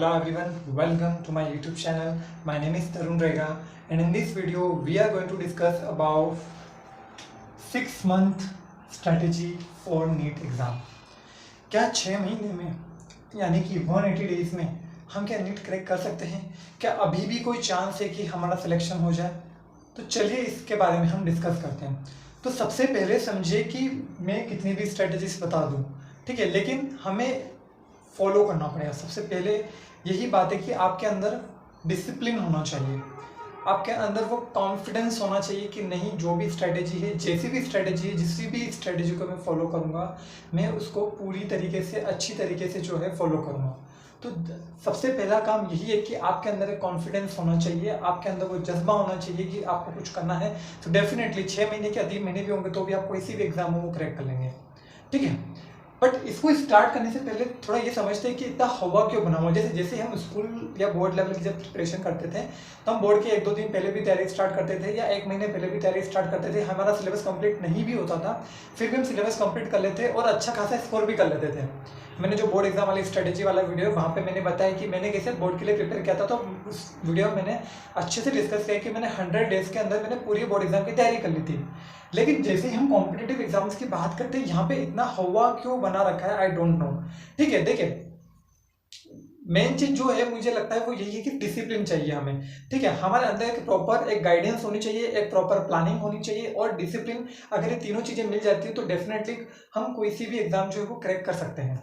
Hello everyone, welcome to my YouTube channel. My name is Tarun Rega and in this video we are going to discuss about 6 month strategy for NEET exam. क्या 6 महीने में यानी कि 180 days में हम क्या NEET crack कर सकते हैं? क्या अभी भी कोई चांस है कि हमारा सिलेक्शन हो जाए? तो चलिए इसके बारे में हम डिस्कस करते हैं। तो सबसे पहले समझिए कि मैं कितनी भी स्ट्रेटजीज बता दूं, ठीक है, लेकिन हमें फॉलो करना पड़ेगा। सबसे पहले यही बात है कि आपके अंदर डिसिप्लिन होना चाहिए, आपके अंदर वो कॉन्फिडेंस होना चाहिए कि नहीं, जो भी स्ट्रेटेजी है, जैसी भी स्ट्रेटेजी है, जिस भी स्ट्रेटेजी को मैं फॉलो करूँगा मैं उसको पूरी तरीके से अच्छी तरीके से जो है फॉलो करूँगा। तो सबसे पहला काम यही है कि आपके अंदर एक कॉन्फिडेंस होना चाहिए, आपके अंदर वो जज्बा होना चाहिए कि आपको कुछ करना है। तो डेफिनेटली 6 महीने के 3 महीने भी होंगे तो भी आप कोई भी एग्जाम हो वो क्रैक कर लेंगे, ठीक है। बट इसको स्टार्ट करने से पहले थोड़ा ये समझते हैं कि इतना हवा क्यों बना हुआ। जैसे हम स्कूल या बोर्ड लेवल की जब प्रिपरेशन करते थे तो हम बोर्ड के 1-2 दिन पहले भी तैयारी स्टार्ट करते थे या 1 महीने पहले भी तैयारी स्टार्ट करते थे। हमारा सिलेबस कंप्लीट नहीं भी होता था, फिर भी हम सिलेबस कंप्लीट कर लेते और अच्छा खासा स्कोर भी कर लेते थे। मैंने जो बोर्ड एग्जाम वाली स्ट्रेटेजी वाला वीडियो है वहाँ पे मैंने बताया कि मैंने कैसे बोर्ड के लिए प्रिपेयर किया था। तो उस वीडियो में मैंने अच्छे से डिस्कस किया कि मैंने 100 डेज के अंदर मैंने पूरी बोर्ड एग्जाम की तैयारी कर ली थी। लेकिन जैसे ही हम कॉम्पिटिटिव एग्जाम्स की बात करते हैं यहाँ पे इतना हवा क्यों बना रखा है, आई डोंट नो, ठीक है। देखिए मेन चीज जो है मुझे लगता है वो यही है कि डिसिप्लिन चाहिए हमें, ठीक है। हमारे अंदर एक प्रॉपर एक गाइडेंस होनी चाहिए, एक प्रॉपर प्लानिंग होनी चाहिए और डिसिप्लिन। अगर ये तीनों चीजें मिल जाती है तो डेफिनेटली हम कोई सी भी एग्जाम जो है वो क्रैक कर सकते हैं,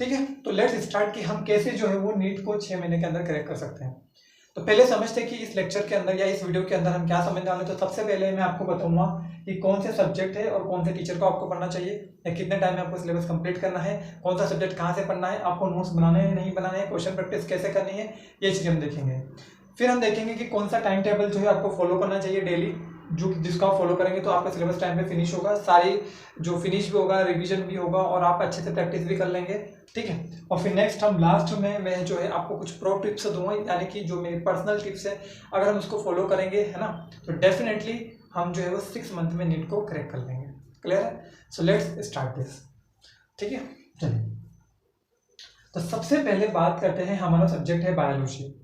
ठीक है। तो लेट्स स्टार्ट कि हम कैसे जो है वो नीट को 6 महीने के अंदर क्रैक कर सकते हैं। तो पहले समझते हैं कि इस लेक्चर के अंदर या इस वीडियो के अंदर हम क्या समझने वाले हैं। तो सबसे पहले मैं आपको बताऊंगा कि कौन से सब्जेक्ट है और कौन से टीचर को आपको पढ़ना चाहिए या कितने टाइम में आपको सिलेबस कंप्लीट करना है, कौन सा सब्जेक्ट कहाँ से पढ़ना है, आपको नोट्स बनाने हैं नहीं बनाने हैं, क्वेश्चन प्रैक्टिस कैसे करनी है, ये चीज़ हम देखेंगे। फिर हम देखेंगे कि कौन सा टाइम टेबल जो है आपको फॉलो करना चाहिए डेली, जो जिसको आप फॉलो करेंगे तो आपका सिलेबस टाइम पे फिनिश होगा, सारी जो फिनिश भी होगा, रिवीजन भी होगा और आप अच्छे से प्रैक्टिस भी कर लेंगे, ठीक है। और फिर नेक्स्ट हम लास्ट में मैं जो है आपको कुछ प्रो टिप्स दूंगा, यानी कि जो मेरी पर्सनल टिप्स है अगर हम उसको फॉलो करेंगे, है ना, तो डेफिनेटली हम जो है वो 6 मंथ में नीट को क्रैक कर लेंगे। क्लियर है? सो लेट्स स्टार्ट दिस, ठीक है। चलिए तो सबसे पहले बात करते हैं, हमारा सब्जेक्ट है बायोलॉजी।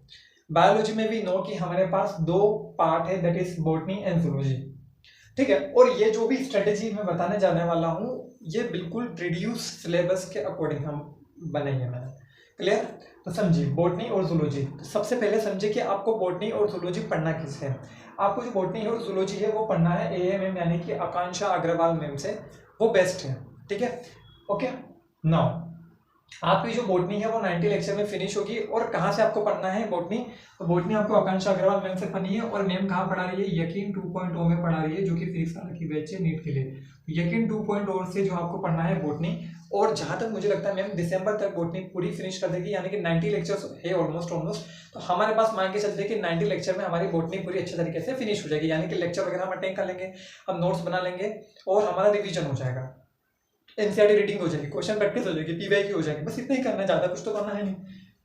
बायोलॉजी में भी नो कि हमारे पास 2 पार्ट है, that is botany and zoology, ठीक है। और ये जो भी स्ट्रेटेजी मैं बताने जाने वाला हूँ ये बिल्कुल रिड्यूस सिलेबस के अकॉर्डिंग हम बनेंगे मैंने। क्लियर? तो समझिए बॉटनी और जूलॉजी। तो सबसे पहले समझिए कि आपको बॉटनी और जूलॉजी पढ़ना किससे है। आपको जो बॉटनी और जूलॉजी है वो पढ़ना है AMM यानी कि आकांक्षा अग्रवाल मैम से, वो बेस्ट है, ठीक है। ओके, नाउ आपकी जो बॉटनी है वो 90 लेक्चर में फिनिश होगी। और कहाँ से आपको पढ़ना है बॉटनी? तो बॉटनी आपको आकांक्षा अग्रवाल मैम से पढ़नी है और मैम कहाँ पढ़ा रही है? यकीन 2.0 में पढ़ा रही है, जो कि फिजिक्स वाला की बैच है नीट के लिए। यकीन 2.0 से जो आपको पढ़ना है बॉटनी। और जहाँ तक मुझे लगता है मैम दिसंबर तक बॉटनी पूरी फिनिश कर देगी, यानी कि 90 लेक्चर्स है ऑलमोस्ट। तो हमारे पास मान के चलते हैं कि 90 लेक्चर में हमारी बॉटनी पूरी अच्छे तरीके से फिनिश हो जाएगी, यानी कि लेक्चर वगैरह हम अटेंड कर लेंगे, हम नोट्स बना लेंगे और हमारा रिविजन हो जाएगा, एनसीईआरटी रीडिंग हो जाएगी, क्वेश्चन प्रैक्टिस हो जाएगी, पीवाईक्यू हो जाएगी, बस इतना ही करना है, ज़्यादा कुछ तो करना है नहीं।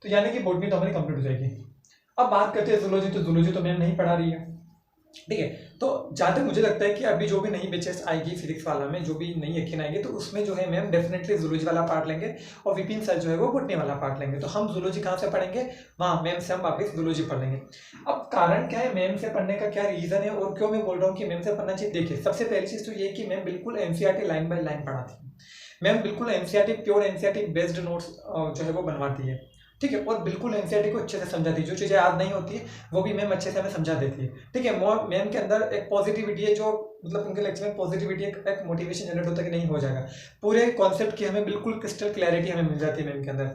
तो यानी कि बॉटनी तो हमारी कंप्लीट हो जाएगी। अब बात करते हैं जूलॉजी। तो जूलॉजी तो मैम नहीं पढ़ा रही है, ठीक है। तो जहाँ तक मुझे लगता है कि अभी जो भी नई बैचेस आएगी फिजिक्स वाला में, जो भी नई यकीन आएगी, तो उसमें जो है मैम डेफिनेटली जूलॉजी वाला पार्ट लेंगे और विपिन सर जो है वो बॉटनी वाला पार्ट लेंगे। तो हम जूलॉजी कहाँ से पढ़ेंगे? वहाँ मैम से हम वापस जूलॉजी पढ़ लेंगे। अब कारण क्या है मैम से पढ़ने का, क्या रीज़न है और क्यों मैं बोल रहा हूँ कि मैम से पढ़ना चाहिए? देखिए सबसे पहली चीज़ तो ये कि मैम बिल्कुल एनसीईआरटी लाइन बाय लाइन पढ़ाती है। मैम बिल्कुल NCERT pure NCERT based notes जो है वो बनवाती है, ठीक है। और बिल्कुल एनसीईआरटी को अच्छे से समझाती है, जो चीज़ें याद नहीं होती है वो भी मैम अच्छे से हमें समझा देती है, ठीक है। मैम के अंदर एक पॉजिटिविटी है, जो मतलब उनके लेक्चर में पॉजिटिविटी एक मोटिवेशन जनरेट होता है कि नहीं हो जाएगा। पूरे कॉन्सेप्ट की हमें बिल्कुल क्रिस्टल क्लैरिटी हमें मिल जाती है मैम के अंदर,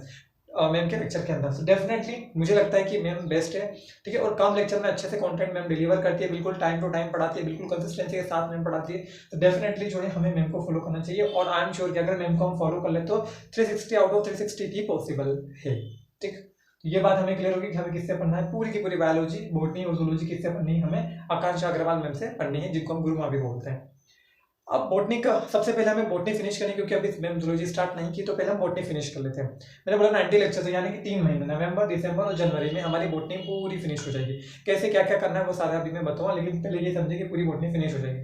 मैम के लेक्चर के अंदर। सो डेफिनेटली मुझे लगता है कि मैम बेस्ट है, ठीक है। और कम लेक्चर में अच्छे से कंटेंट मैम डिलीवर करती है, बिल्कुल टाइम टू टाइम पढ़ाती है, बिल्कुल कंसिस्टेंसी के साथ मैम पढ़ाती है। तो डेफिनेटली जो है हमें मैम को फॉलो करना चाहिए और आई एम श्योर कि अगर मैम को हम फॉलो कर ले तो 360 आउट ऑफ 360 ही पॉसिबल है, ठीक। तो ये बात हमें क्लियर होगी कि हमें किससे पढ़ना है। पूरी की पूरी बायोलॉजी, बॉटनी और जूलॉजी किससे पढ़नी है? हमें आकांक्षा अग्रवाल मैम से पढ़नी है, जिनको हम गुरु माँ भी बोलते हैं। अब बॉटनी का सबसे पहले हमें बॉटनी फिनिश करनी है, क्योंकि अभी मैम जूलॉजी स्टार्ट नहीं की, तो पहले हम बॉटनी फिनिश कर लेते हैं। मैंने बोला 90 लेक्चर है, यानी कि 3 महीने नवंबर, दिसंबर और जनवरी में हमारी बॉटनी पूरी फिनिश हो जाएगी। कैसे क्या क्या करना है वो सारा अभी मैं बताऊंगा, लेकिन पहले ये समझिए कि पूरी बॉटनी फिनिश हो जाएगी।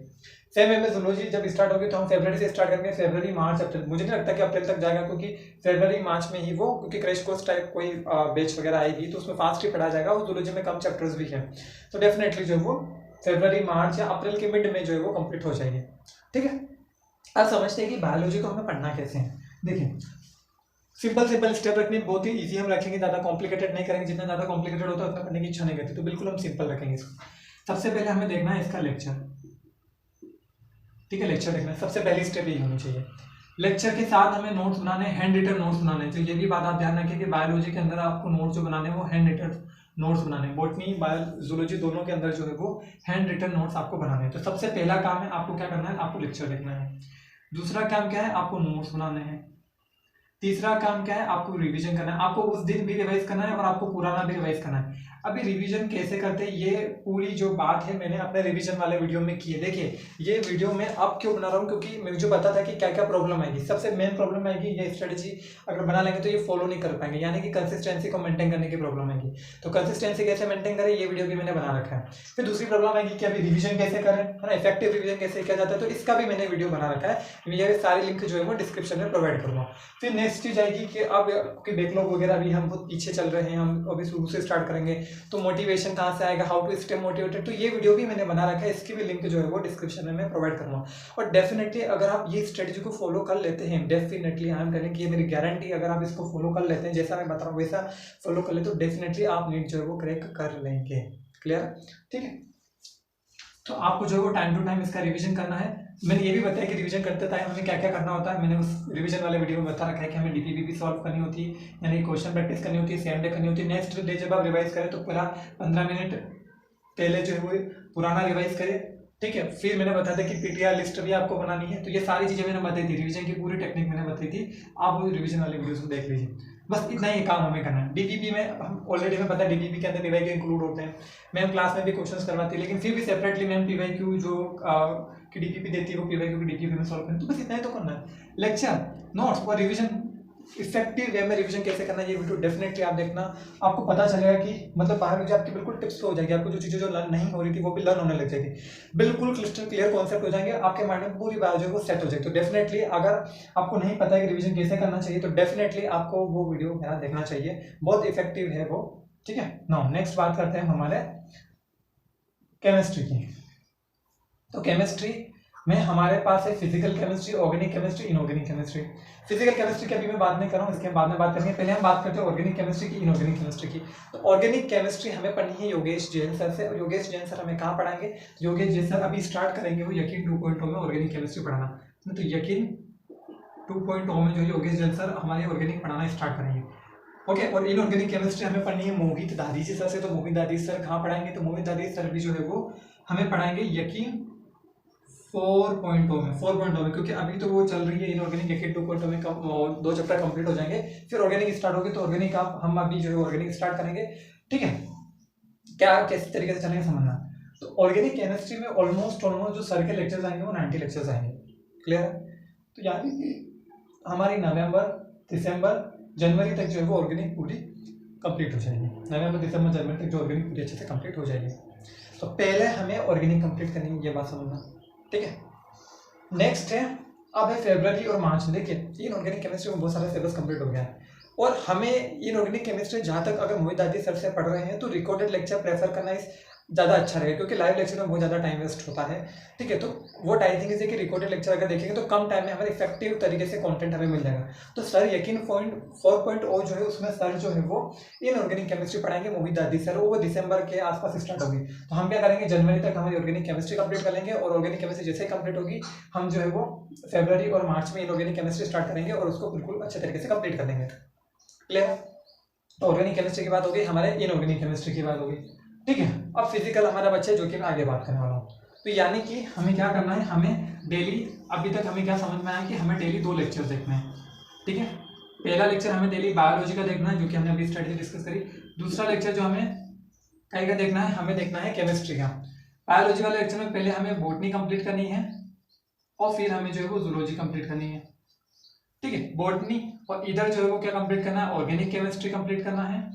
सेम वे में जूलॉजी जब स्टार्ट होगी तो हम फरवरी से स्टार्ट करेंगे, फरवरी मार्च अप्रैल, मुझे नहीं लगता कि अप्रैल तक जाएगा, क्योंकि फरवरी मार्च में ही वो, क्योंकि क्रैश कोर्स टाइप कोई बैच वगैरह आएगी तो उसमें फास्ट ही पढ़ा जाएगा और जूलॉजी में कम चैप्टर्स भी है, तो डेफिनेटली जो है वो फरवरी मार्च या अप्रैल के मिड में जो है वो कंप्लीट हो जाएगी। ठीक है, अब समझते हैं कि बायोलॉजी को हमें पढ़ना कैसे है। देखिए सिंपल स्टेप रखने बहुत ही इजी हम रखेंगे, ज़्यादा कॉम्प्लिकेटेड नहीं करेंगे, जितना ज़्यादा कॉम्प्लिकेटेड होता है उतना पढ़ने की इच्छा नहीं करती, तो बिल्कुल हम सिंपल रखेंगे इसको। सबसे पहले हमें देखना है इसका लेक्चर, ठीक है, लेक्चर देखना है, सबसे पहली स्टेप यही होनी चाहिए। लेक्चर के साथ हमें नोट्स बनाने, हैंड रिटन नोट्स बनाने, तो ये भी बात आप ध्यान रखें कि बायोलॉजी के अंदर आपको नोट्स जो बनाने हैं वो हैंड रिटन नोट्स बनाने, बॉटनी बायोलॉजी दोनों के अंदर जो है वो हैंड रिटन नोट्स आपको बनाने हैं। तो सबसे पहला काम है आपको क्या करना है, आपको लेक्चर देखना है। दूसरा काम क्या है, आपको नोट्स बनाने हैं। तीसरा काम क्या है, आपको रिवीजन करना है, आपको उस दिन भी रिवाइज करना है और आपको पुराना भी रिवाइज करना है। अभी रिवीजन कैसे करते हैं, ये पूरी जो बात है मैंने अपने रिवीजन वाले वीडियो में की है। देखिए ये वीडियो मैं अब क्यों बना रहा हूँ, क्योंकि मुझे पता था कि क्या क्या प्रॉब्लम आएगी। सबसे मेन प्रॉब्लम आएगी ये स्ट्रेटजी अगर बना लेंगे तो ये फॉलो नहीं कर पाएंगे, यानी कि कंसिस्टेंसी को मेंटेन करने की प्रॉब्लम आएगी। तो कंसिस्टेंसी कैसे मेंटेन करें ये वीडियो भी मैंने बना रखा है। फिर दूसरी प्रॉब्लम आएगी कि अभी रिवीजन कैसे करें, है ना, इफेक्टिव रिवीजन कैसे किया जाता है, तो इसका भी मैंने वीडियो बना रखा है, ये सारी लिंक जो है वो डिस्क्रिप्शन में प्रोवाइड करूँगा। फिर नेक्स्ट चीज आएगी कि अब बैकलॉग वगैरह भी हम बहुत पीछे चल रहे हैं, हम अभी शुरू से स्टार्ट करेंगे, तो मोटिवेशन कहाँ से आएगा, हाउ टू स्टे मोटिवेटेड, तो ये वीडियो भी मैंने बना रखा है, इसकी भी लिंक जो है वो डिस्क्रिप्शन में मैं प्रोवाइड करूँगा। और डेफिनेटली अगर आप ये स्ट्रेटजी को फॉलो कर लेते हैं, डेफिनेटली आई एम टेलिंग कि ये मेरी गारंटी, अगर आप इसको फॉलो कर लेते हैं जैसा मैं बता रहा हूँ वैसा फॉलो कर ले तो डेफिनेटली आप नीट जो है वो क्रैक कर लेंगे। क्लियर, ठीक है। तो आपको जो है वो टाइम टू टाइम इसका रिवीजन करना है। मैंने ये भी बताया कि रिवीजन करते टाइम हमें क्या क्या करना होता है, मैंने उस रिवीजन वाले वीडियो में बता रखा है कि हमें डीपीपी भी सॉल्व करनी होती है, यानी क्वेश्चन प्रैक्टिस करनी होती है, सेम डे करनी होती है। नेक्स्ट डे जब आप रिवाइज करें तो पूरा 15 मिनट पहले जो है वो पुराना रिवाइज करें, ठीक है। फिर मैंने बताया था कि पीटीआर लिस्ट भी आपको बनानी है, तो ये सारी चीज़ें मैंने बताई थी, रिवीजन की पूरी टेक्निक मैंने बताई थी, आप वो रिवीजन वाले वीडियोस को देख लीजिए। बस इतना ही काम हमें करना है। डीपीपी में हम ऑलरेडी हमें पता है डीपीपी के अंदर पीवाईक्यू इंक्लूड होते हैं, मैम क्लास में भी क्वेश्चंस करवाती है, लेकिन फिर भी सेपरेटली मैम पीवाईक्यू जो की डीपीपी देती है वो पीवाईक्यू की डीपीपी में सॉल्व करना, तो बस इतना ही तो करना है। लेक्चर नोट्स और रिविजन, इफेक्टिव वे में रिवीजन कैसे करना है ये वीडियो डेफिनेटली आप देखना, आपको पता चलेगा कि मतलब बायोलॉजी आपकी बिल्कुल टिप्स हो जाएगी, आपको जो चीज़ें जो लर्न नहीं हो रही थी वो भी लर्न होने लग जाएगी, बिल्कुल क्रिस्टल क्लियर कॉन्सेप्ट हो जाएंगे आपके माइंड में, पूरी बायोलॉजी को सेट हो जाएगी। तो डेफिनेटली अगर आपको नहीं पता है कि रिवीजन कैसे करना चाहिए तो डेफिनेटली आपको वो वीडियो मेरा देखना चाहिए, बहुत इफेक्टिव है वो, ठीक है। नाउ नेक्स्ट बात करते हैं हमारे केमिस्ट्री की। तो केमिस्ट्री में हमारे पास है physical chemistry, organic chemistry, inorganic chemistry. Physical chemistry की अभी मैं बात नहीं कर रहा हूँ, इसके बाद में बात करेंगे, पहले हम बात करते हैं ऑर्गेनिक केमिस्ट्री की, इनऑर्गेनिक केमिस्ट्री की। तो ऑर्गेनिक केमिस्ट्री हमें पढ़नी है योगेश जैन सर से, और योगेश जैन सर हमें कहाँ पढ़ाएंगे, तो योगेश जैन सर अभी स्टार्ट करेंगे वो यकीन 2.0 में ऑर्गेनिक केमिस्ट्री पढ़ाना, तो यकीन 2.0 में जो योगेश जैन सर हमारे ऑर्गेनिक पढ़ाना स्टार्ट करेंगे, ओके। और इनऑर्गेनिक केमिस्ट्री हमें पढ़नी है मोहित दादीजी सर से, तो मोहित दादीजी सर कहाँ पढ़ाएंगे, तो मोहित दादीजी सर भी जो है वो हमें पढ़ाएंगे यकीन 4.0 में, क्योंकि अभी तो वो चल रही है इनऑर्गेनिक, यकीन 2.0 में 2 चैप्टर कंप्लीट हो जाएंगे, फिर ऑर्गेनिक स्टार्ट होगी, तो ऑर्गेनिक हम अभी जो है ऑर्गेनिक स्टार्ट करेंगे, ठीक है। क्या किस तरीके से चलेंगे समझना। तो ऑर्गेनिक केमिस्ट्री में ऑलमोस्ट जो सर के लेक्चर्स आएंगे वो 90 लेक्चर्स आएंगे, क्लियर है। तो यानी कि हमारी नवंबर दिसंबर जनवरी तक जो है वो ऑर्गेनिक पूरी कंप्लीट हो जाएगी, नवंबर दिसंबर जनवरी तक जो ऑर्गेनिक पूरी अच्छे से कंप्लीट हो जाएगी। तो पहले हमें ऑर्गेनिक कंप्लीट करनी है, ये बात समझना, ठीक है। नेक्स्ट है अब है फरवरी और मार्च। देखिए इनऑर्गेनिक केमिस्ट्री में बहुत सारे सिलेबस कंप्लीट हो गया है, और हमें इनऑर्गेनिक केमिस्ट्री जहाँ तक अगर मोहित दादी सर से पढ़ रहे हैं तो रिकॉर्डेड लेक्चर प्रेफर करना इस ज़्यादा अच्छा रहेगा, क्योंकि लाइव लेक्चर में बहुत ज़्यादा टाइम वेस्ट होता है, ठीक है। तो वो टाइम थिंग है कि रिकॉर्डेड लेक्चर अगर देखेंगे तो कम टाइम में हमें इफेक्टिव तरीके से कंटेंट हमें मिल जाएगा। तो सर यकीन 4.0 जो है उसमें सर जो है वो इनऑर्गेनिक केमिस्ट्री पढ़ाएंगे मोहित दादी सर, वो दिसंबर के आसपास स्टार्ट होगी। तो हम क्या करेंगे, जनवरी तक हमारी ऑर्गेनिक केमिस्ट्री कंप्लीट कर लेंगे, और ऑर्गेनिक केमिस्ट्री जैसे ही कंप्लीट होगी हम जो है वो फरवरी और मार्च में इनऑर्गेनिक केमिस्ट्री स्टार्ट करेंगे और उसको बिल्कुल अच्छे तरीके से कंप्लीट कर लेंगे, क्लियर। तो ऑर्गेनिक केमिस्ट्री की बात होगी, हमारे इनऑर्गेनिक केमिस्ट्री की बात होगी, ठीक है। अब फिजिकल हमारा बच्चा है जो कि मैं आगे बात करने वाला हूँ। तो यानी कि हमें क्या करना है, हमें डेली, अभी तक हमें क्या समझ में आया कि हमें डेली 2 लेक्चर देखने हैं, ठीक है। पहला लेक्चर हमें डेली बायोलॉजी का देखना है जो कि हमने अभी स्टडी डिस्कस करी। दूसरा लेक्चर जो हमें कहीं का देखना है, हमें देखना है केमिस्ट्री का। बायोलॉजी वाले लेक्चर में पहले हमें बॉटनी कंप्लीट करनी है और फिर हमें जो है वो जूलॉजी कंप्लीट करनी है, ठीक है, बॉटनी। और इधर जो है वो क्या कंप्लीट करना है, ऑर्गेनिक केमिस्ट्री कंप्लीट करना है,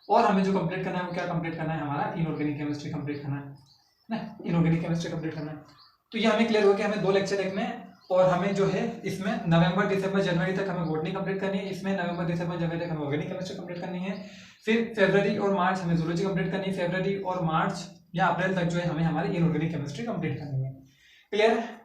और हमें जो कंप्लीट करना है वो क्या कंप्लीट करना है, हमारा इनऑर्गेनिक केमिस्ट्री कंप्लीट करना है ना, इनऑर्गेनिक केमिस्ट्री कंप्लीट करना है। तो ये हमें क्लियर हो गया, हमें 2 लेक्चर देखने हैं और हमें जो है इसमें नवंबर दिसंबर जनवरी तक हमें बॉटनी कंप्लीट करनी है, इसमें नवंबर दिसंबर जनवरी तक हमें ऑर्गेनिक केमिस्ट्री कंप्लीट करनी है, फिर फरवरी और मार्च हमें जूलॉजी कंप्लीट करनी है, फरवरी और मार्च या अप्रैल तक जो है हमें हमारी इनऑर्गेनिक केमिस्ट्री कंप्लीट करनी है। क्लियर है?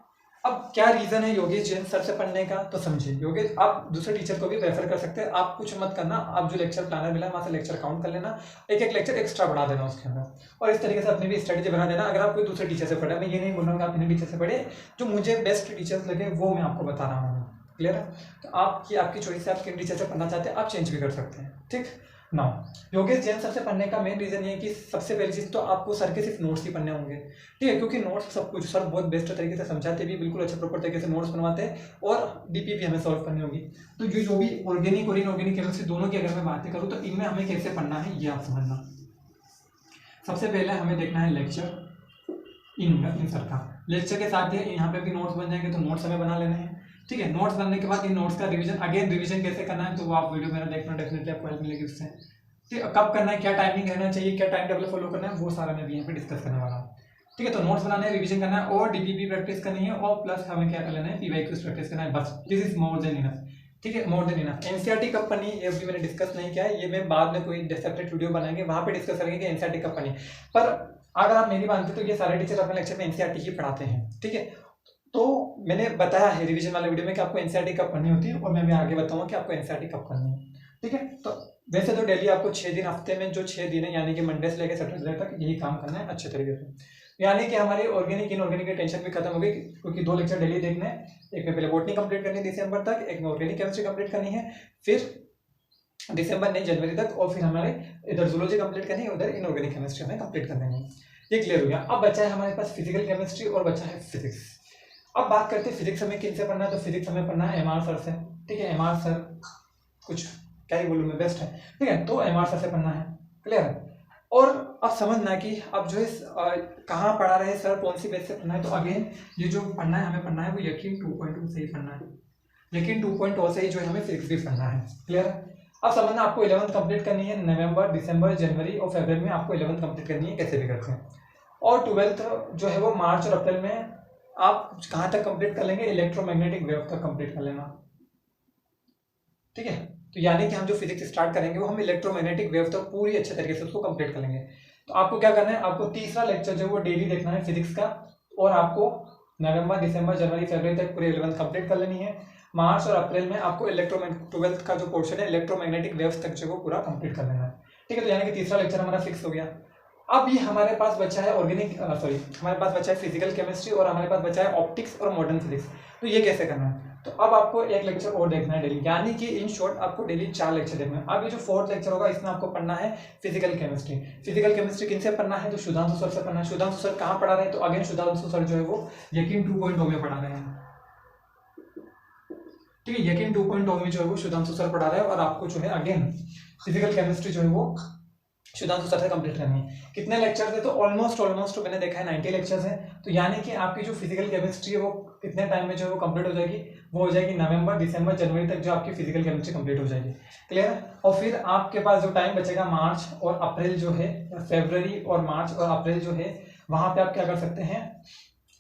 अब क्या रीजन है योगेश जैन सर से पढ़ने का, तो समझिए योगेश आप दूसरे टीचर को भी रेफर कर सकते हैं, आप कुछ मत करना, आप जो लेक्चर प्लानर मिला वहां से लेक्चर काउंट कर लेना, एक एक लेक्चर एक्स्ट्रा बढ़ा देना उसके अंदर, और इस तरीके से अपनी भी स्ट्रेटेजी बना देना। अगर आप कोई दूसरे टीचर से पढ़े, मैं ये नहीं बोल रहा हूँ कि आप इन्हीं टीचर से पढ़े, जो मुझे बेस्ट टीचर्स लगे वो मैं आपको बता रहा हूँ। क्लियर है? तो आपकी चॉइस है, आप किन टीचर से पढ़ना चाहते हैं, आप चेंज भी कर सकते हैं। ठीक नाउ योगेश जैन सर से पढ़ने का मेन रीजन ये है कि सबसे पहली चीज तो आपको सर के सिर्फ नोट्स ही पढ़ने होंगे। ठीक है, क्योंकि नोट्स सब कुछ सर बहुत बेस्ट तरीके से समझाते भी, बिल्कुल अच्छे प्रॉपर तरीके से नोट्स बनवाते हैं, और डीपी भी हमें सॉल्व करनी होगी। तो जो भी ऑर्गेनिक और इनऑर्गेनिक केमिस्ट्री दोनों की अगर मैं बातें करूँ तो इनमें हमें कैसे पढ़ना है ये आप समझना। सबसे पहले हमें देखना है लेक्चर इन सर का, लेक्चर के साथ ही यहाँ पे भी नोट्स बन जाएंगे, तो नोट्स हमें बना लेने हैं। ठीक है, नोट्स बनने के बाद इन नोट्स का रिवीजन कैसे करना है, तो वो आप वीडियो मेरा देखना, डेफिनेटली आपको हेल्प मिलेगी उससे। ठीक है, कब करना है, क्या टाइमिंग रहना चाहिए, क्या टाइम टेबल फॉलो करना है, वो सारा मैं भी यहाँ पे डिस्कस करने वाला हूँ। ठीक है, तो नोट्स बनाना है, रिवीजन करना है, और डीपीपी प्रैक्टिस करनी है, और प्लस हमें क्या कर लेना है, पीवाईक्यूज प्रैक्टिस करना है, बस this is more than enough. ठीक है, मोर देन इनफ। एनसीईआरटी कब पढ़नी है ये भी मैंने डिस्कस नहीं किया है, ये मैं बाद में कोई सेपरेट वीडियो बनाएंगे वहाँ पे डिस्कस करेंगे कि एनसीईआरटी कब पढ़नी है। पर अगर आप मेरी मानते तो ये सारे टीचर अपने लेक्चर में एनसीईआरटी ही पढ़ाते हैं। ठीक है, तो मैंने बताया है रिवीजन वाले वीडियो में कि आपको एनसीईआरटी कब पढ़नी होती है, और मैं आगे बताऊंगा कि आपको एनसीईआरटी कब करनी है। ठीक है, तो वैसे तो डेली आपको 6 दिन, हफ्ते में जो 6 दिन है यानी कि मंडे से लेकर सैटरडे तक यही काम करना है अच्छे तरीके से, यानी कि हमारी ऑर्गेनिक इनऑर्गेनिक की टेंशन भी खत्म हो गई, क्योंकि 2 लेक्चर डेली देखने हैं। एक में पहले बॉटनी कंप्लीट करनी है दिसंबर तक, एक में ऑर्गेनिक केमिस्ट्री कंप्लीट करनी है, फिर दिसंबर नहीं जनवरी तक, और फिर हमारे इधर जूलॉजी कंप्लीट करनी है, उधर इनऑर्गेनिक केमिस्ट्री हमें कंप्लीट करनी है। ये क्लियर हो गया। अब बचा है हमारे पास फिजिकल केमिस्ट्री और बचा है फिजिक्स। अब बात करते हैं फिजिक्स हमें किन से पढ़ना है, तो फिजिक्स हमें पढ़ना है एमआर सर से। ठीक है, एमआर सर कुछ क्या ही बोलूँ मैं, बेस्ट है। ठीक है, तो एमआर सर से पढ़ना है। क्लियर है? और अब समझना कि अब जो है कहाँ पढ़ा रहे सर, कौन सी बेस से पढ़ना है, तो अगेन ये जो पढ़ना है हमें पढ़ना है वो यकीन 2.2 से ही पढ़ना है, यकीन 2.0 से ही जो है हमें फिजिक्स भी पढ़ना है। क्लियर है? अब समझना आपको 11th कंप्लीट करनी है, नवंबर दिसंबर जनवरी और फरवरी में आपको 11th कंप्लीट करनी है, कैसे भी करते हैं, और 12th जो है वो मार्च और अप्रैल में आप कहाँ तक कंप्लीट कर लेंगे, इलेक्ट्रोमैग्नेटिक वेव तक कंप्लीट कर लेना। ठीक है, तो यानी कि हम जो फिजिक्स स्टार्ट करेंगे वो हम इलेक्ट्रोमैग्नेटिक वेव तक पूरी अच्छे तरीके से उसको कंप्लीट कर लेंगे। तो आपको क्या करना है, आपको तीसरा लेक्चर जो वो डेली देखना है फिजिक्स का, और आपको नवंबर दिसंबर जनवरी फरवरी तक पूरी 11th कंप्लीट कर लेनी है। मार्च और अप्रैल में आपको 12th का जो पोर्शन है इलेक्ट्रोमैग्नेटिक वेव्स तक जो पूरा कंप्लीट कर लेना है। ठीक है, तो यानी कि तीसरा लेक्चर हमारा फिक्स हो गया। अब ये हमारे पास बचा है हमारे पास बचा है फिजिकल केमिस्ट्री, और हमारे पास बचा है ऑप्टिक्स और मॉडर्न फिजिक्स। तो ये कैसे करना है, तो अब आपको एक लेक्चर और देखना है डेली, यानी कि इन शॉर्ट आपको डेली 4 लेक्चर देखना है। अब ये जो 4th लेक्चर होगा इसमें आपको पढ़ना है फिजिकल केमिस्ट्री। फिजिकल केमिस्ट्री किन से पढ़ना है, तो सुधांशु सर से पढ़ना है। सुधांशु सर कहाँ पढ़ा रहे हैं, तो अगेन सुधांशु सर जो है वो यकीन 2.0 में पढ़ा रहे हैं। ठीक है, यकीन 2.0 में जो है वो सुधांशु सर पढ़ा रहे हैं, और आपको जो है अगेन फिजिकल केमिस्ट्री जो है वो सुधांशु सर से कंप्लीट करनी है। कितने लेक्चर्स है, तो ऑलमोस्ट मैंने देखा है 90 लेक्चर्स हैं। तो यानी कि आपकी जो फिजिकल केमिस्ट्री है वो कितने टाइम में जो है वो कंप्लीट हो जाएगी, वो हो जाएगी नवंबर दिसंबर जनवरी तक जो आपकी फिजिकल केमिस्ट्री कंप्लीट हो जाएगी। क्लियर है? और फिर आपके पास जो टाइम बचेगा मार्च और अप्रैल जो है, फरवरी और मार्च और अप्रैल जो है, वहां पे आप क्या कर सकते हैं,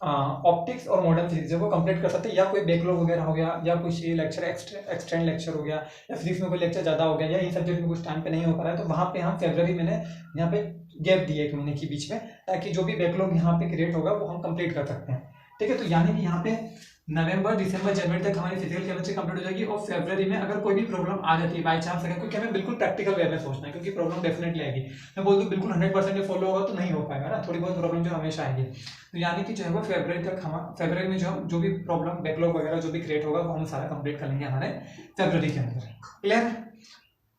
ऑप्टिक्स और मॉडर्न फिजिक्स को कंप्लीट कर सकते हैं, या कोई बैकलॉग वगैरह हो गया, या कुछ लेक्चर एक्सटेंड लेक्चर हो गया, या फिजिक्स में कोई लेक्चर ज़्यादा हो गया, या इन सब्जेक्ट में कुछ टाइम पे नहीं हो पा रहा है, तो वहाँ पे हम फरवरी मैंने यहाँ पे गैप दिए 1 महीने के बीच में, ताकि जो भी बैकलॉग यहाँ पे क्रिएट होगा वो हम कंप्लीट कर सकते हैं। ठीक है, तो यानी कि यहाँ पे नवंबर दिसंबर जनवरी तक हमारी फिजिकल केमिस्ट्री कंप्लीट हो जाएगी, और फरवरी में अगर कोई भी प्रॉब्लम आ जाती है बाई चांस, अगर क्योंकि हमें बिल्कुल प्रैक्टिकल वे में सोचना है, क्योंकि प्रॉब्लम डेफिनेटली आएगी। मैं बोल दूँ बिल्कुल 100% ये फॉलो होगा तो नहीं हो पाएगा ना, थोड़ी बहुत प्रॉब्लम जो हमेशा आएगी। तो यानी कि जो है वो फरवरी में जो भी प्रॉब्लम बैकलॉग वगैरह जो भी क्रिएट होगा वो हम सारा कंप्लीट कर लेंगे हमारे फरवरी के अंदर। क्लियर है?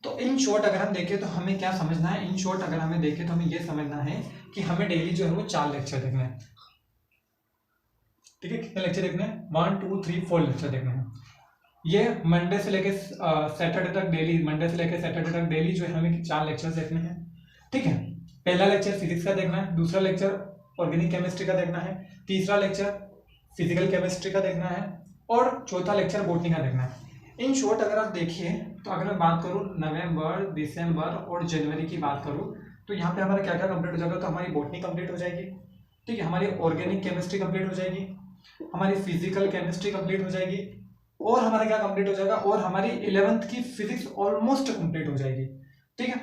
तो इन शॉर्ट अगर हम देखें तो हमें क्या समझना है, इन शॉर्ट अगर हमें देखें तो हमें ये समझना है कि हमें डेली जो है वो 4 लेक्चर देखने हैं। ठीक है, कितने लेक्चर देखने हैं, 1 2 3 4 लेक्चर देखने हैं। ये मंडे से लेके सैटरडे तक डेली, मंडे से लेके सैटरडे तक डेली जो है हमें 4 लेक्चर देखने हैं। ठीक है, पहला लेक्चर फिजिक्स का देखना है, दूसरा लेक्चर ऑर्गेनिक केमिस्ट्री का देखना है, तीसरा लेक्चर फिजिकल केमिस्ट्री का देखना है, और चौथा लेक्चर बॉटनी का देखना है। इन शॉर्ट अगर आप देखिए तो अगर मैं बात करूँ नवंबर दिसंबर और जनवरी की बात करूँ, तो यहाँ पे हमारा क्या क्या कंप्लीट हो जाएगा, तो हमारी बॉटनी कंप्लीट हो जाएगी। ठीक है, हमारी ऑर्गेनिक केमिस्ट्री कंप्लीट हो जाएगी, हमारी फिजिकल केमिस्ट्री कंप्लीट हो जाएगी, और हमारा क्या कंप्लीट हो जाएगा, और हमारी 11th की फिजिक्स ऑलमोस्ट कंप्लीट हो जाएगी। ठीक है,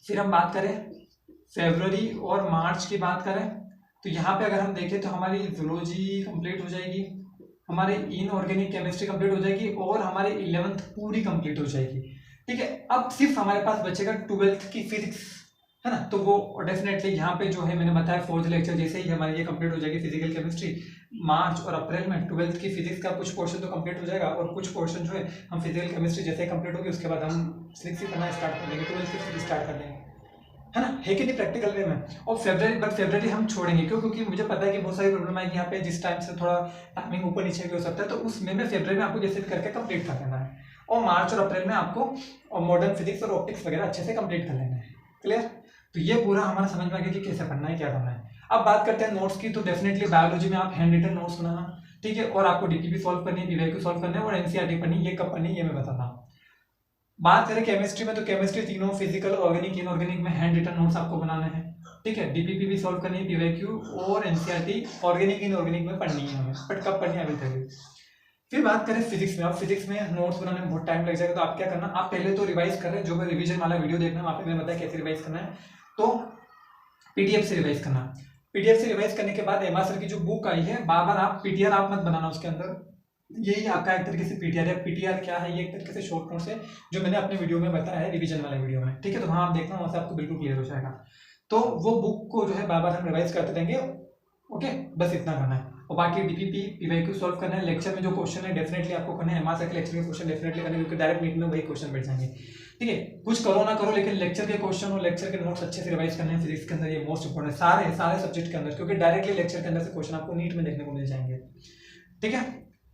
फिर हम बात करें फरवरी और मार्च की बात करें, तो यहाँ पे अगर हम देखें तो हमारी जूलॉजी कंप्लीट हो जाएगी, हमारी इनऑर्गेनिक केमिस्ट्री कंप्लीट हो जाएगी, और हमारी 11th पूरी कंप्लीट हो जाएगी। ठीक है, अब सिर्फ हमारे पास बचेगा 12th की फिजिक्स, है ना। तो वो डेफिनेटली यहाँ पे जो है मैंने बताया 4th लेक्चर जैसे ही हमारी ये कंप्लीट हो जाएगी फिजिकल केमिस्ट्री, मार्च और अप्रैल में 12th की फिजिक्स का कुछ पोर्शन तो कंप्लीट हो जाएगा, और कुछ पोर्शन जो है हम फिजिकल केमिस्ट्री जैसे ही कंप्लीट होगी उसके बाद हम फिजिक्स ही करना स्टार्ट कर देंगे, 12th की फिजिक्स स्टार्ट कर देंगे, है ना, है कि नहीं प्रैक्टिकल वे में। और फरवरी हम छोड़ेंगे, क्यों, क्योंकि मुझे पता है कि बहुत सारी प्रॉब्लम आएगी यहाँ पे, जिस टाइम से थोड़ा टाइमिंग ऊपर नीचे भी हो सकता है, तो उस में फरवरी में आपको जैसे करके कंप्लीट कर लेना है, और मार्च और अप्रैल में आपको मॉडर्न फिजिक्स और ऑप्टिक्स वगैरह अच्छे से कंप्लीट कर लेना है। क्लियर, तो ये पूरा हमारा समझ में आ गया कि कैसे पढ़ना है, क्या करना है। अब बात करते हैं नोट्स की, तो डेफिनेटली बायोलॉजी में आप हैंड रिटन नोट्स बनाना, ठीक है, और आपको डीपीपी सॉल्व करनी है, पीवाईक्यू सॉल्व करना है, और एनसीईआरटी पढ़नी, ये कब पढ़नी है ये मैं बताता हूँ। बात करें केमिस्ट्री में, तो केमिस्ट्री तीनों फिजिकल, ऑर्गेनिक, इनऑर्गेनिक में हैंड रिटन नोट्स आपको बनाने हैं। ठीक है, डीपीपी भी सॉल्व करनी है, पीवाईक्यू और एनसीईआरटी ऑर्गेनिक इनऑर्गेनिक में पढ़नी है हमें, बट कब पढ़नी है अभी तक। फिर बात करें फिजिक्स में, अब फिजिक्स में नोट्स बनाने में बहुत टाइम लग जाएगा, तो आप क्या करना, आप पहले तो रिवाइज करें, जो मैं रिवीजन वाला वीडियो देखना वहाँ पे मैंने बताया कैसे रिवाइज करना है, तो पीडीएफ से रिवाइज करना। पीडीएफ से रिवाइज करने के बाद एमा सर की जो बुक आई है, बार बार आप पीटीआर आप मत बनाना उसके अंदर, यही आपका एक तरीके से पीटीआर है। पीटीआर क्या है, ये एक तरीके से शॉर्ट नोट्स है जो मैंने अपने वीडियो में बताया है, रिवीजन वाले वीडियो में। ठीक है, तो वहाँ आप देखना, वहाँ से आपको बिल्कुल क्लियर हो जाएगा। तो वो बुक को जो है बार बार हम रिवाइज करते रहेंगे। ओके, बस इतना करना है, और बाकी डीपीपी पीवाईक्यू सॉल्व करना है। लेक्चर में जो क्वेश्चन है डेफिनेटली आपको करना है, एमआर सर के लेक्चर के क्वेश्चन डेफिनेटली करने, क्योंकि डायरेक्ट मीट में वही क्वेश्चन बैठ जाएंगे। ठीक है, कुछ करो ना करो, लेकिन लेक्चर के क्वेश्चन और लेक्चर के नोट्स अच्छे से रिवाइज करने हैं फिजिक्स के अंदर, ये मोस्ट इंपोर्टेंट है सारे सब्जेक्ट के अंदर, क्योंकि डायरेक्टली लेक्चर के अंदर से क्वेश्चन आपको नीट में देखने को मिल जाएंगे। ठीक है,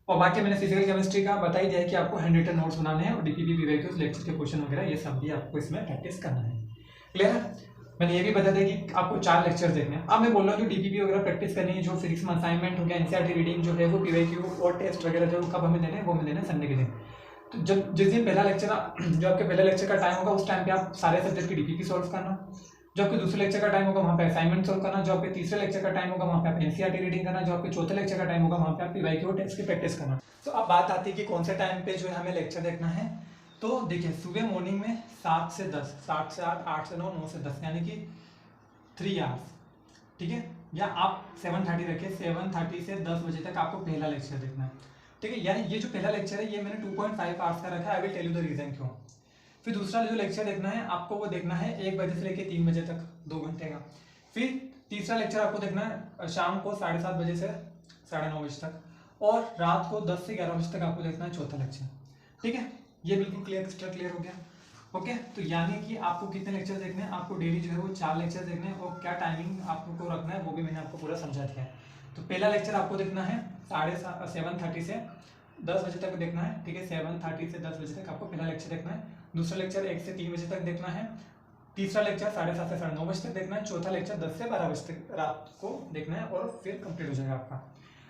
और बाकी मैंने फिजिकल केमिस्ट्री का बता ही दिया है कि आपको हैंड रिटन नोट्स बनाने हैं, और डीपीपी पीवाईक्यू लेक्चर के क्वेश्चन वगैरह ये सब भी आपको इसमें प्रैक्टिस करना है। क्लियर है, मैंने ये भी बता दिया कि आपको 4 लेक्चर देखने हैं। अब मैं बोल रहा हूँ जो डीपीपी वगैरह प्रैक्टिस करनी है, जो फिजिक्स में असाइनमेंट हो गया, एनसीईआरटी रीडिंग जो है वो, पीवाईक्यू और टेस्ट वगैरह जो कब हमें देने हैं, वो हमें देना है संडे के दिन। तो जब जिस दिन पहला लेक्चर जो आपके पहले लेक्चर का टाइम होगा, उस टाइम पे आप सारे सब्जेक्ट की डीपीपी सॉल्व करना। जो आपके दूसरे लेक्चर का टाइम होगा वहाँ पे असाइनमेंट सॉल्व करना। जो आपके तीसरे लेक्चर का टाइम होगा वहाँ पे आप एनसीईआरटी रीडिंग करना। जो आपके चौथे लेक्चर का टाइम होगा वहाँ पे आप पीवाईक्यू और टेस्ट की प्रैक्टिस करना। तो अब बात आती है कि कौन से टाइम पे जो है हमें लेक्चर देखना है। तो देखिए, सुबह मॉर्निंग में 7 से 10, 7 से 8, 8 से 9, 9 से 10, यानी कि 3 आवर्स। ठीक है, या आप 7:30 रखिए, 7:30 से 10 बजे तक आपको पहला लेक्चर देखना है। ठीक है, यानी ये जो पहला लेक्चर है ये मैंने 2.5 आवर्स का रखा है। I will tell you the reason क्यों। फिर दूसरा जो लेक्चर देखना है आपको, वो देखना है 1 बजे से लेकर 3 बजे तक, 2 घंटे का। फिर तीसरा लेक्चर आपको देखना है शाम को 7:30 बजे से 9:30 बजे तक, और रात को 10 से 11 बजे तक आपको देखना है चौथा लेक्चर। ठीक है, ये बिल्कुल क्लियर हो गया। ओके, तो यानी कि आपको कितने लेक्चर देखने हैं, आपको डेली जो है वो 4 लेक्चर देखने हैं, और क्या टाइमिंग आपको रखना है वो भी मैंने आपको पूरा समझा दिया है। तो पहला लेक्चर आपको देखना है 7:30 से 10 बजे तक देखना है। ठीक है, 7:30 से 10 बजे तक आपको पहला लेक्चर देखना है। दूसरा लेक्चर 1 से 3 बजे तक देखना है। तीसरा लेक्चर 7:30 से 9:30 बजे तक देखना है। चौथा लेक्चर 10 से 12 बजे तक रात को देखना है, और फिर कंप्लीट हो जाएगा आपका।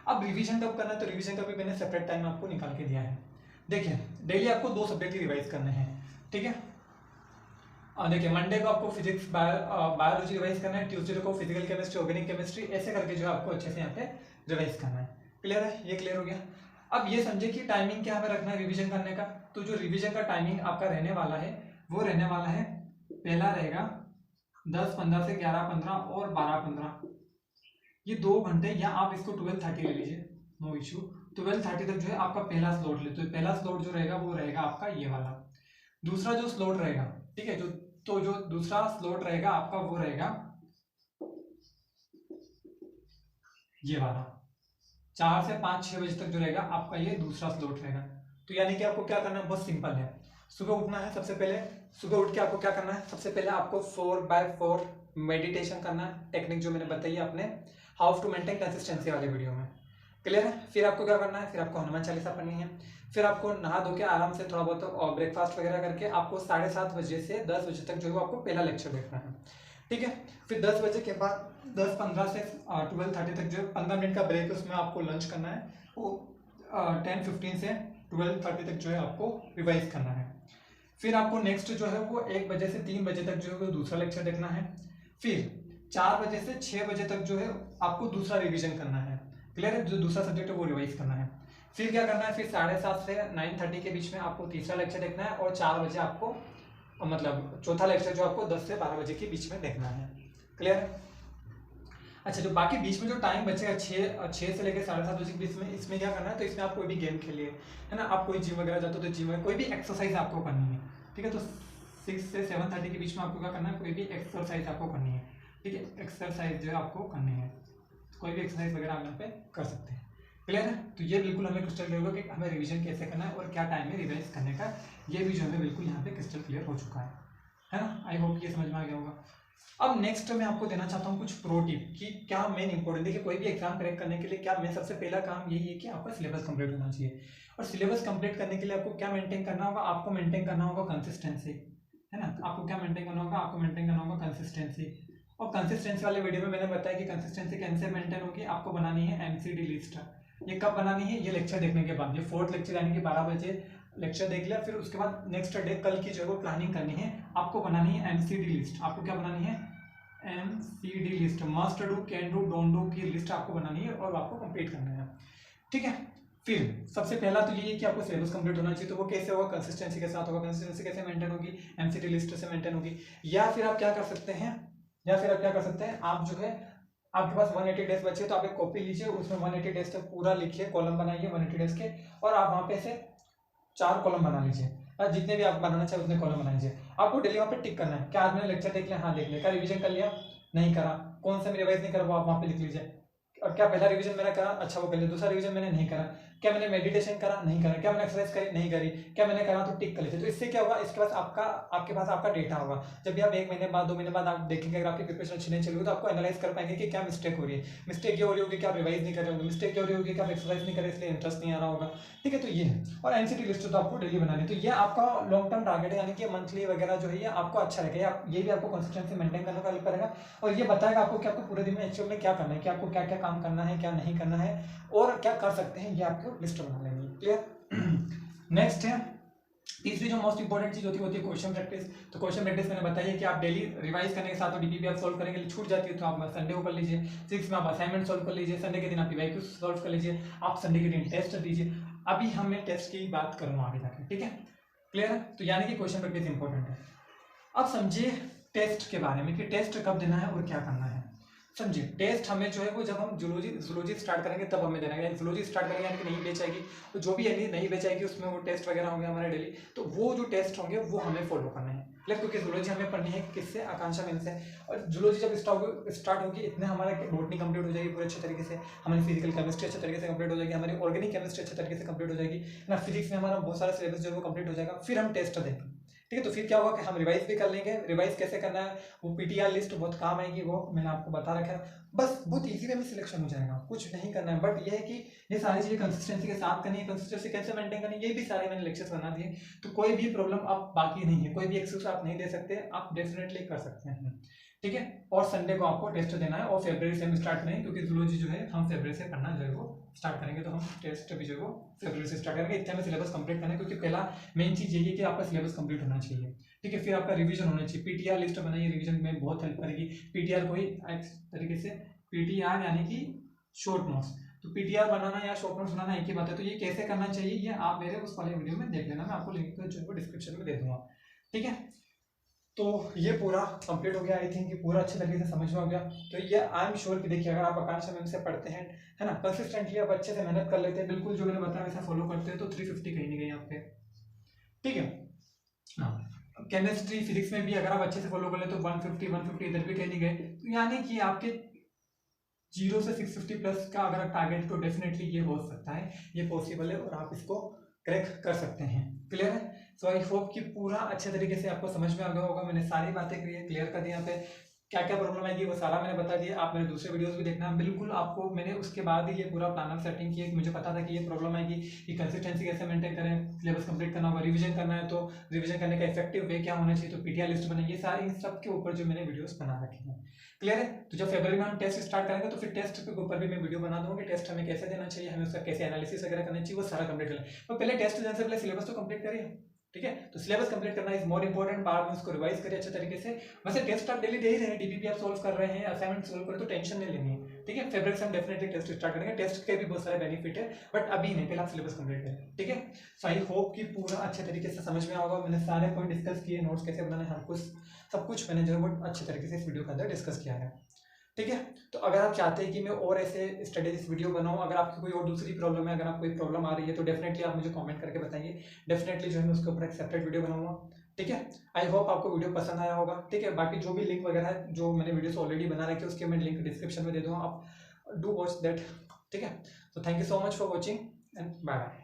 अब रिवीजन कब करना है, तो रिवीजन का भी मैंने सेपरेट टाइम आपको निकाल के दिया है। देखिए, डेली आपको 2 सब्जेक्ट ही रिवाइज करने हैं। ठीक है, देखिए, मंडे को आपको फिजिक्स बायोलॉजी रिवाइज करना है, ट्यूसडे को फिजिकल केमिस्ट्री, ऑर्गेनिक केमिस्ट्री, ऐसे करके जो आपको अच्छे से यहाँ पे रिवाइज करना है। क्लियर है, ये क्लियर हो गया। अब ये समझे कि टाइमिंग क्या हमें रखना है रिवीजन करने का। तो जो रिवीजन का टाइमिंग आपका रहने वाला है वो रहने वाला है, पहला रहेगा 10:15 से 11:15 और 12:15, ये 2 घंटे, या आप इसको 12:30 ले लीजिए, नो इशू। 12:30 तक जो है आपका पहला स्लॉट ले, तो पहला स्लॉट जो रहेगा वो रहेगा आपका ये वाला। दूसरा जो स्लॉट रहेगा, ठीक है, जो दूसरा स्लॉट रहेगा आपका वो रहेगा ये वाला, 4 से 5-6 बजे तक जो रहेगा आपका ये दूसरा स्लॉट रहेगा। तो यानी कि आपको क्या करना है, बहुत सिंपल है। सुबह उठना है, सबसे पहले सुबह उठ के आपको क्या करना है, सबसे पहले आपको 4x4 मेडिटेशन करना है। टेक्निक जो मैंने बताई है अपने हाउ टू मेंटेन कंसिस्टेंसी वाले वीडियो में। क्लियर है। फिर आपको क्या करना है, फिर आपको हनुमान चालीसा पढ़नी है। फिर आपको नहा धो के आराम से थोड़ा बहुत ब्रेकफास्ट वगैरह करके आपको 7:30 बजे से 10 बजे तक जो है आपको पहला लेक्चर देखना है। ठीक है, फिर 10 बजे के बाद 10:15 से 12:30 तक जो है 15 मिनट का ब्रेक है, उसमें आपको लंच करना है। वो 10:15 से 12:30 तक जो है आपको रिवाइज करना है। फिर आपको नेक्स्ट जो है वो 1 बजे से 3 बजे तक जो है वो दूसरा लेक्चर देखना है। फिर 4 बजे से 6 बजे तक जो है आपको दूसरा रिवीजन करना है। क्लियर है। जो दूसरा सब्जेक्ट है वो रिवाइज करना है। फिर क्या करना है, फिर 7:30 से 9:30 के बीच में आपको तीसरा लेक्चर देखना है, और 4 बजे आपको मतलब चौथा लेक्चर जो आपको 10 से 12 बजे के बीच में देखना है। क्लियर है। अच्छा, जो बाकी बीच में जो टाइम बचेगा 6 से लेकर 7:30 बजे के बीच में, इसमें क्या करना है, तो इसमें आप कोई भी गेम खेलिए, है ना। आप कोई जिम वगैरह जाते हो तो जिम में कोई भी एक्सरसाइज आपको करनी है, ठीक है। तो 6 से 7:30 के बीच में आपको क्या करना है, कोई भी एक्सरसाइज आपको करनी है, ठीक है। एक्सरसाइज जो है आपको करनी है, कोई भी एक्सरसाइज वगैरह आप यहाँ पे कर सकते हैं। क्लियर है। तो ये बिल्कुल हमें क्रिस्टल क्लियर होगा कि हमें रिवीजन कैसे करना है और क्या टाइम में रिवाइज करने का, ये भी जो हमें बिल्कुल यहाँ पे क्रिस्टल क्लियर हो चुका है ना। आई होप ये समझ में आ गया होगा। अब नेक्स्ट मैं आपको देना चाहता हूँ कुछ प्रो टिप कि क्या मेन इंपॉर्टेंट, देखिए कोई भी एग्जाम क्रैक करने के लिए क्या मेन सबसे पहला काम यही है कि आपका सिलेबस कंप्लीट होना चाहिए। और सिलेबस कंप्लीट करने के लिए आपको क्या मेंटेन करना होगा, आपको मेंटेन करना होगा कंसिस्टेंसी, है ना। आपको क्या मेंटेन करना होगा, आपको मेंटेन करना होगा कंसिस्टेंसी। और कंसिस्टेंसी वाले वीडियो में मैंने बताया कि कंसिस्टेंसी कैसे मेंटेन होगी, आपको बनानी है एमसीडी लिस्ट। ये कब बनानी है, ये लेक्चर देखने के बाद, ये 4th लेक्चर यानी कि 12 बजे लेक्चर देख लिया, फिर उसके बाद नेक्स्ट डे कल की जो है वो प्लानिंग करनी है, आपको बनानी है एमसीडी लिस्ट। आपको क्या बनानी है, MCD list, must do, can do, don't do की लिस्ट आपको बनानी है और आपको कंप्लीट करना है, ठीक है। फिर सबसे पहला तो ये है कि आपको सिलेबस कंप्लीट होना चाहिए। तो वो कैसे होगा, कंसिस्टेंसी के साथ होगा। कंसिस्टेंसी कैसे मेंटेन होगी, एमसीडी लिस्ट से मेंटेन होगी। या फिर आप क्या कर सकते हैं, आप जो है आपके पास 180 डेज बचे तो आप एक कॉपी लीजिए, उसमें 180 डेज तक पूरा लिखिए, कॉलम बनाइए 180 डेज के, और आप वहाँ पे से 4 कॉलम बना लीजिए, जितने भी आप बनाना चाहे उतने कॉलम बना लीजिए। आपको डेली वहाँ पे टिक करना है, क्या आज मैंने लेक्चर देख लिया, हाँ देख लिया। क्या रिवीजन कर लिया, नहीं करा, कौन सा मैं रिवाइज नहीं करा वो आप वहाँ पे लिख लीजिए। और क्या पहला रिवीजन मैंने करा, अच्छा वो कर लिया। दूसरा रिवीजन मैंने नहीं करा, क्या मैंने मेडिटेशन करा, नहीं करा। क्या मैंने एक्सरसाइज करी, नहीं करी। क्या मैंने करा, तो टिक कर लीजिए। तो इससे क्या होगा, इसके पास आपके पास आपका डेटा होगा। जब भी आप 1 महीने बाद 2 महीने बाद आप देखेंगे अगर आपकी प्रिपरेशन अच्छी नहीं चल रही तो आपको एनालाइज कर पाएंगे कि क्या मिस्टेक हो रही है। मिस्टेक ये हो रही होगी कि आप रिवाइज नहीं कर रहे होंगे, मिस्टेक ये हो रही होगी कि आप एक्सरसाइज नहीं कर रहे इसलिए इंटरेस्ट नहीं आ रहा होगा, ठीक है। तो ये है। और एनसीटी लिस्ट तो आपको डेली बनानी है। तो ये आपका लॉन्ग टर्म टारगेट है, यानी कि मंथली वगैरह जो है ये आपको अच्छा रहेगा। ये भी आपको कंसिस्टेंसी मेंटेन करने का हेल्प करेगा, और ये बताएगा आपको कि आपको पूरे दिन में एक्चुअल में क्या करना है, कि आपको क्या क्या काम करना है, क्या नहीं करना है, और क्या कर सकते हैं, ये आपको लिस्ट बना लेंगे। क्लियर। नेक्स्ट है तीसरी जो मोस्ट इंपॉर्टेंट चीज होती है क्वेश्चन प्रैक्टिस। तो क्वेश्चन प्रैक्टिस मैंने बताया कि आप डेली रिवाइज करने के साथ डीपीपी आप सोल्व करेंगे, छूट जाती है तो आप संडे को कर लीजिए। 6 में आप असाइनमेंट सोल्व कर लीजिए, संडे के दिन आप पीवाईक्यू सोल्व कर लीजिए, आप संडे के दिन टेस्ट दीजिए। अभी हमें टेस्ट की बात करूँगा आगे जाके, ठीक है। क्लियर है। तो यानी कि क्वेश्चन प्रैक्टिस इंपॉर्टेंट है। अब समझिए टेस्ट के बारे में कि टेस्ट कब देना है और क्या करना है। समझिए टेस्ट हमें जो है वो जब हम जूलॉजी स्टार्ट करेंगे तब हमें देना है। जूलॉजी स्टार्ट करेंगे यानी कि नहीं बेचाएगी, तो जो भी यानी नहीं बेचाएगी उसमें वो टेस्ट वगैरह होंगे हमारे डेली, तो वो जो टेस्ट होंगे वो हमें फॉलो करने हैं। क्योंकि जूलॉजी हमें पढ़नी है किससे, आकांक्षा मैम से। और जूलॉजी जब स्टार्ट होगी इतने हमारा बॉटनी कंप्लीट हो जाएगी पूरे अच्छे तरीके से, हमारी फिजिकल केमिस्ट्री अच्छे तरीके से कंप्लीट हो जाएगी, हमारी ऑर्गेनिक केमिस्ट्री अच्छे तरीके से कंप्लीट हो जाएगी ना। फिजिक्स में हमारा बहुत सारा सिलेबस जो है वो कंप्लीट हो जाएगा, फिर हम टेस्ट देंगे, ठीक है। तो फिर क्या होगा कि हम रिवाइज भी कर लेंगे। रिवाइज कैसे करना है, वो पीटीआर लिस्ट बहुत काम आएगी, वो मैंने आपको बता रखा है। बस बहुत इजी वे में सिलेक्शन हो जाएगा, कुछ नहीं करना है। बट ये है कि ये सारी चीजें कंसिस्टेंसी के साथ करनी है। कंसिस्टेंसी कैसे मेंटेन करनी है, ये भी सारे मैंने लेक्चर्स बना दिए। तो कोई भी प्रॉब्लम आप बाकी नहीं है, कोई भी एक्सक्यूज आप नहीं दे सकते, आप डेफिनेटली कर सकते हैं, ठीक है। और संडे को आपको टेस्ट देना है, और फरवरी से हम स्टार्ट करेंगे, क्योंकि जूलॉजी जो है हम फरवरी से करना जो है वो स्टार्ट करेंगे। तो हम टेस्ट भी जो है वो फरवरी से स्टार्ट करेंगे। इतने में सिलेबस कंप्लीट करना है, क्योंकि पहला मेन चीज यही है कि आपका सिलेबस कंप्लीट होना चाहिए, ठीक है। फिर आपका रिवीजन होना चाहिए। पीटीआर लिस्ट बनाइए, रिवीजन में बहुत हेल्प करेगी। पीटीआर कोई तरीके से पीटीआर यानी कि शॉर्ट नोट्स, तो पीटीआर बनाना या शॉर्ट नोट्स बनाना एक ही बात है। तो ये कैसे करना चाहिए ये आप मेरे उस वाले वीडियो में देख लेना, मैं आपको लिंक जो है डिस्क्रिप्शन में दे दूंगा, ठीक है। तो ये पूरा कंप्लीट हो गया, आई थिंक पूरा अच्छे तरीके से समझ में आ गया। तो ये आई एम श्योर कि देखिए अगर आप आकांक्षा मैम से पढ़ते हैं, है ना, कंसिस्टेंटली आप अच्छे से मेहनत कर लेते हैं, बिल्कुल जो मैंने बताया वैसा फॉलो करते हैं, तो 350 कहीं नहीं गई आपके, ठीक है। हाँ, केमिस्ट्री फिजिक्स में भी अगर आप अच्छे से फॉलो कर ले तो 150 इधर भी कहीं नहीं गए। तो यानी कि आपके 0 से 650 प्लस का अगर टारगेट तो डेफिनेटली ये हो सकता है, ये पॉसिबल है, और आप इसको क्रैक कर सकते हैं। क्लियर है। सो आई होप कि पूरा अच्छे तरीके से आपको समझ में आ गया होगा। मैंने सारी बातें क्लियर कर दी, यहाँ पे क्या क्या प्रॉब्लम आएगी वो सारा मैंने बता दिया। आप मेरे दूसरे वीडियोस भी देखना, बिल्कुल आपको मैंने उसके बाद ही ये पूरा प्लानर सेटिंग किया। मुझे पता था कि ये प्रॉब्लम आएगी कि कंसिस्टेंसी कैसे मेंटेन करें, सिलेबस कंप्लीट करना होगा, रिवीजन करना है तो रिवीजन करने का इफेक्टिव वे क्या होना चाहिए, तो पीटीआर लिस्ट बनाइए। ये सारी इन सब के ऊपर जो मैंने वीडियोस बना रखे हैं। क्लियर है। तो जब फरवरी में हम टेस्ट स्टार्ट करेंगे तो फिर टेस्ट के ऊपर भी मैं वीडियो बना दूंगा कि टेस्ट हमें कैसे देना चाहिए, हमें उसका कैसे एनालिसिस वगैरह करना चाहिए, वो सारा कंप्लीट करें। तो पहले टेस्ट देने से पहले सिलेबस तो कंप्लीट करिए, ठीक है। तो सिलेबस कंप्लीट करना इज मोर इंपॉर्टेंट, बाद में उसको रिवाइज करिए अच्छे तरीके से। वैसे टेस्ट आप डेली दे ही रहे हैं, डीबीपी आप सोल्व कर रहे हैं, असाइनमेंट सोल्व कर, तो टेंशन नहीं लेनी है, ठीक है। फेब्रुअरी से हम डेफिनेटली टेस्ट स्टार्ट करेंगे, टेस्ट के भी बहुत सारे बेनिफिट है, बट अभी नहीं, पहले आप सिलेबस कंप्लीट करें, ठीक है। सो आई होप कि पूरा अच्छे तरीके से समझ में होगा। मैंने सारे पॉइंट डिस्कस किए, नोट्स कैसे बनाने हैं, कुछ सब कुछ मैंने जो बहुत अच्छे तरीके से इस वीडियो के अंदर डिस्कस किया है, ठीक है। तो अगर आप चाहते हैं कि मैं और ऐसे स्टडीज वीडियो बनाऊं, अगर आपकी कोई और दूसरी प्रॉब्लम है, अगर आपको कोई प्रॉब्लम आ रही है, तो डेफिनेटली आप मुझे कमेंट करके बताइए, डेफिनेटली जो है मैं उसके ऊपर एक सेपरेट वीडियो बनाऊंगा, ठीक है। आई होप आपको वीडियो पसंद आया होगा, ठीक है। बाकी जो भी लिंक वगैरह है जो मैंने वीडियोस ऑलरेडी बना रखे उसके मैं लिंक डिस्क्रिप्शन में दे दूंगा, आप डू वॉच दैट, ठीक है। तो thank you so much for watching and bye bye.